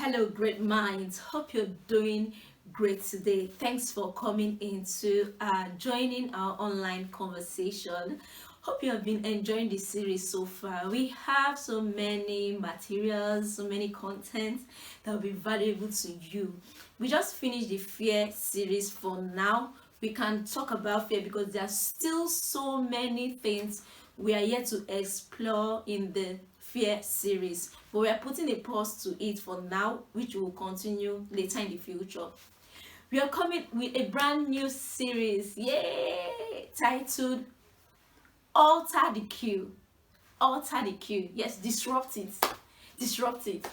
Hello, great minds. Hope you're doing great today. Thanks for coming into joining our online conversation. Hope you have been enjoying the series so far. We have so many materials, so many contents that will be valuable to you. We just finished the fear series. For now, we can talk about fear because there are still so many things we are yet to explore in the fear series, but we are putting a pause to it for now, which will continue later in the future. We are coming with a brand new series, yay, titled Alter the Queue. Alter the Queue. Yes, disrupt it. Disrupt it.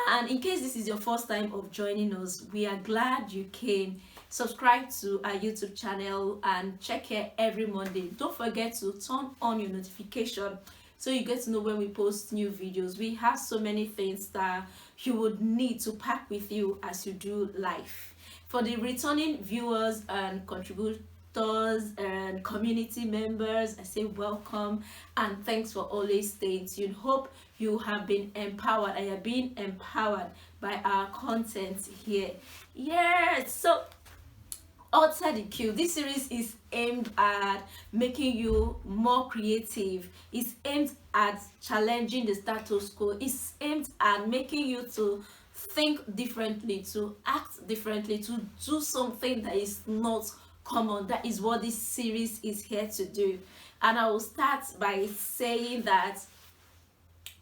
And in case this is your first time of joining us, we are glad you came. Subscribe to our YouTube channel and check here every Monday. Don't forget to turn on your notification so you get to know when we post new videos. We have so many things that you would need to pack with you as you do life. For the returning viewers and contributors and community members, I say welcome and thanks for always staying tuned. Hope you have been empowered and you're being empowered by our content here. Yes, so Alter the Queue. This series is aimed at making you more creative. It's aimed at challenging the status quo. It's aimed at making you to think differently, to act differently, to do something that is not common. That is what this series is here to do. And I will start by saying that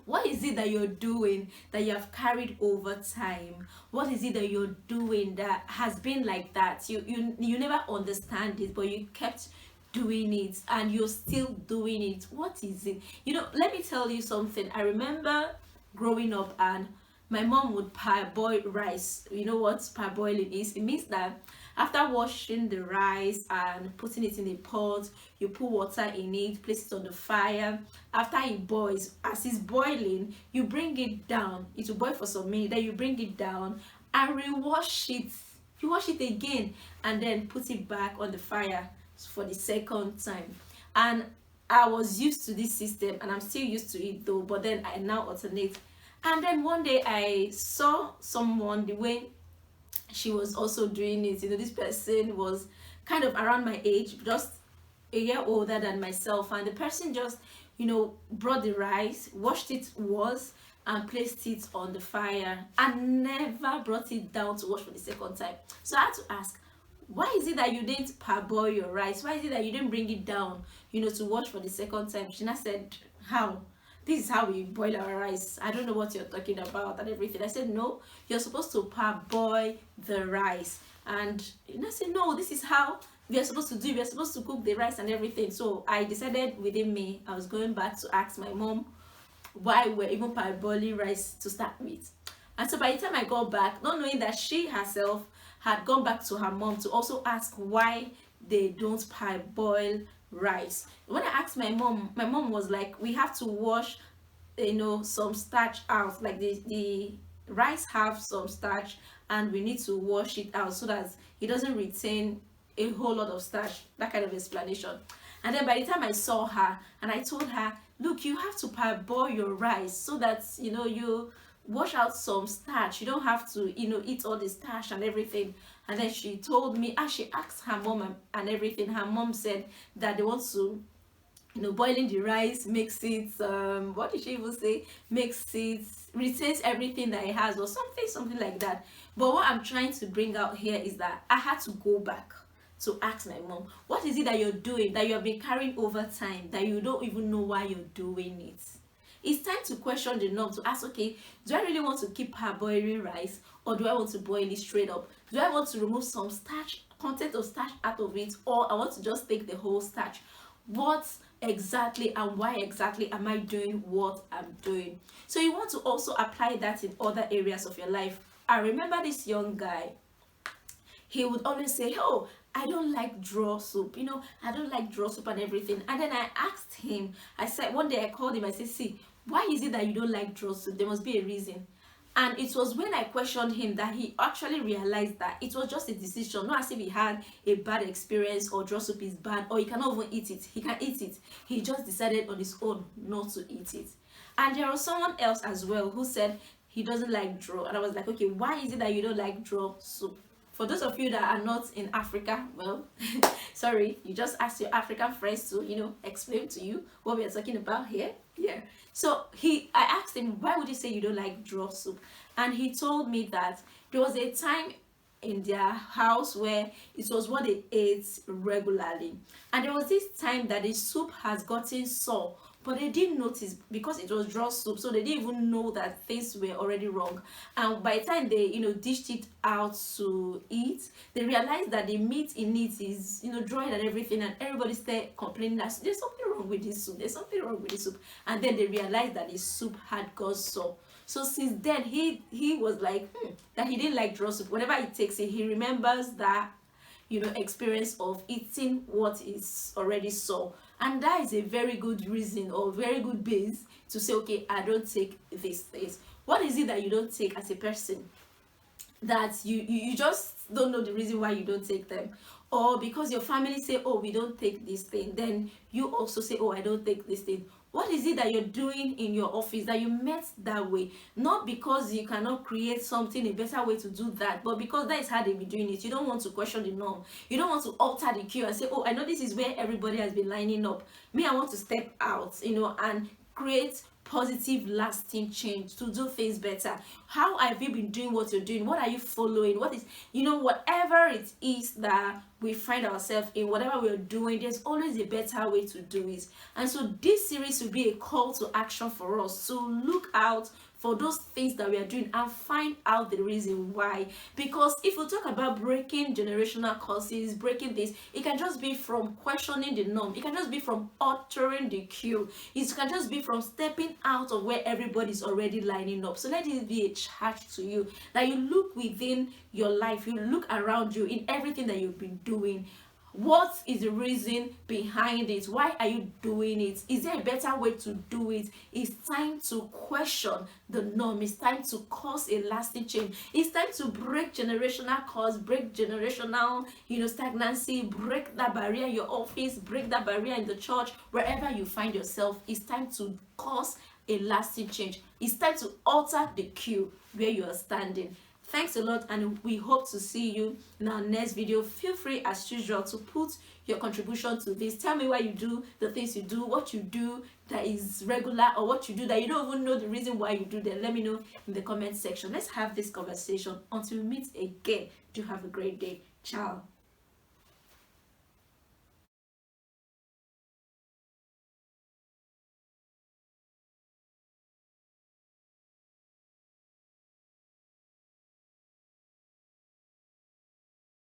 what is it that you're doing that you have carried over time? What is it that you're doing that has been like that? You never understand it, but you kept doing it and you're still doing it. What is it? Let me tell you something. I remember growing up and my mom would parboil rice. You know what parboiling is? It means that after washing the rice and putting it in a pot, you put water in it, place it on the fire. After it boils, as it's boiling, you bring it down. It will boil for some minutes, then you bring it down and rewash it. You wash it again and then put it back on the fire for the second time. And I was used to this system and I'm still used to it though, but then I now alternate. And then one day I saw someone, the way she was also doing it. This person was kind of around my age, just a year older than myself, and the person just brought the rice, washed it once and placed it on the fire and never brought it down to wash for the second time. So I had to ask, why is it that you didn't parboil your rice? Why is it that you didn't bring it down to wash for the second time? She said, how? This is how we boil our rice. I don't know what you're talking about and everything. I said, no, you're supposed to parboil the rice. And I said, no, this is how we are supposed to do. We are supposed to cook the rice and everything. So I decided within me, I was going back to ask my mom why we're even parboiling rice to start with. And so by the time I got back, not knowing that she herself had gone back to her mom to also ask why they don't parboil rice. When I asked my mom was like, we have to wash some starch out, like the rice have some starch and we need to wash it out so that it doesn't retain a whole lot of starch. That kind of explanation. And then by the time I saw her and I told her, look, you have to parboil your rice so that you wash out some starch. You don't have to eat all the starch and everything. And then she told me, as she asked her mom and everything, her mom said that they want to boiling the rice makes it what did she even say, makes it retains everything that it has or something like that. But what I'm trying to bring out here is that I had to go back to ask my mom, what is it that you're doing that you have been carrying over time that you don't even know why you're doing it? It's time to question the norm, to ask, okay, do I really want to keep parboiling rice or do I want to boil it straight up? Do I want to remove some starch, content of starch out of it, or I want to just take the whole starch? What exactly and why exactly am I doing what I'm doing? So you want to also apply that in other areas of your life. I remember this young guy. He would always say, oh, I don't like draw soup, I don't like draw soup and everything. And then I asked him, I said, one day I called him, I said, see, why is it that you don't like draw soup? There must be a reason. And it was when I questioned him that he actually realized that it was just a decision, not as if he had a bad experience or draw soup is bad or he cannot even eat it. He can eat it. He just decided on his own not to eat it. And there was someone else as well who said he doesn't like draw. And I was like, okay, why is it that you don't like draw soup? For those of you that are not in Africa, well, sorry, you just ask your African friends to, explain to you what we are talking about here. Yeah. So I asked him, why would you say you don't like draw soup? And he told me that there was a time in their house where it was what they ate regularly, and there was this time that the soup has gotten sour, but they didn't notice because it was draw soup, so they didn't even know that things were already wrong. And by the time they dished it out to eat, they realized that the meat in it is dried and everything, and everybody started complaining that there's something wrong with this soup, there's something wrong with this soup. And then they realized that the soup had got sour. So since then he was like that he didn't like draw soup. Whenever he takes it, he remembers that experience of eating what is already sour. And that is a very good reason or very good base to say, okay, I don't take these things. What is it that you don't take as a person that you just don't know the reason why you don't take them? Or because your family say, oh, we don't take this thing, then you also say, oh, I don't take this thing. What is it that you're doing in your office that you met that way? Not because you cannot create something, a better way to do that, but because that is how they be doing it. You don't want to question the norm. You don't want to alter the queue and say, oh, I know this is where everybody has been lining up. Me, I want to step out, and create positive lasting change to do things better. How have you been doing what you're doing? What are you following? What is, whatever it is that we find ourselves in, whatever we're doing, there's always a better way to do it. And so this series will be a call to action for us to look out for those things that we are doing and find out the reason why. Because if we talk about breaking generational curses, breaking this, it can just be from questioning the norm. It can just be from altering the queue. It can just be from stepping out of where everybody's already lining up. So let it be a charge to you that you look within your life, you look around you in everything that you've been doing. What is the reason behind it? Why are you doing it? Is there a better way to do it? It's time to question the norm. It's time to cause a lasting change. It's time to break generational curse, break generational stagnancy, break that barrier in your office, break that barrier in the church, wherever you find yourself. It's time to cause a lasting change. It's time to alter the queue where you are standing. Thanks a lot, and we hope to see you in our next video. Feel free as usual to put your contribution to this. Tell me why you do the things you do, what you do that is regular, or what you do that you don't even know the reason why you do that. Let me know in the comment section. Let's have this conversation. Until we meet again, do have a great day. Ciao.